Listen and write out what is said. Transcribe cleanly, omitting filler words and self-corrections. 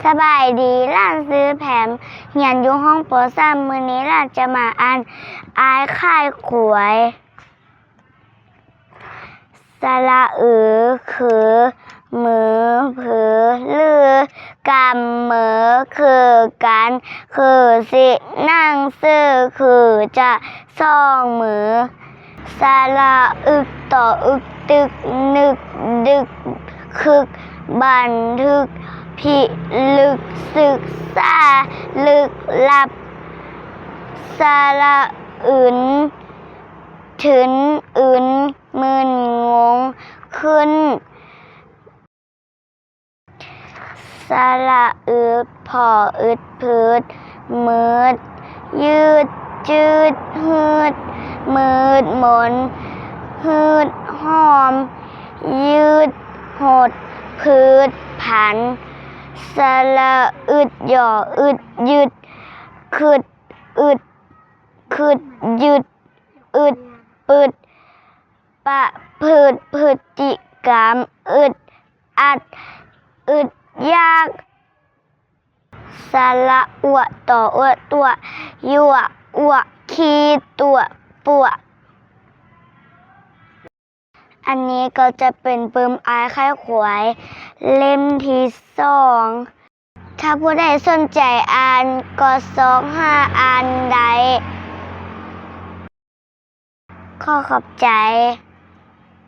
สบายดีร้านซื้อแผมเหียนอยู่ห้องป .3 มื้อนี้ร้านจะมาอ่านอายค่ายขวยสระคือมือผือลือกำมือคือกันคือสินั่งซื้อคือจะซ่องมือสระต่อตึกนึกดึกคึกบันทึกพิลึกศึกษาลึกลับสระถึนมึนงงขึ้นสระพอพืดมืดยืดจืดหืดมืดมนหืดหอมยืดหดพืดผันสระหย่อยืดขึ้ดยืดปึดปะพฤติกรรมอัดยากสระต่อตัวยั่วขี้ตัวปัวอันนี้ก็จะเป็นปึ้มอายค่ายขวายเล่มที่2ถ้าผู้ใดสนใจอ่านก็25อ่านได้ขอขอบใจ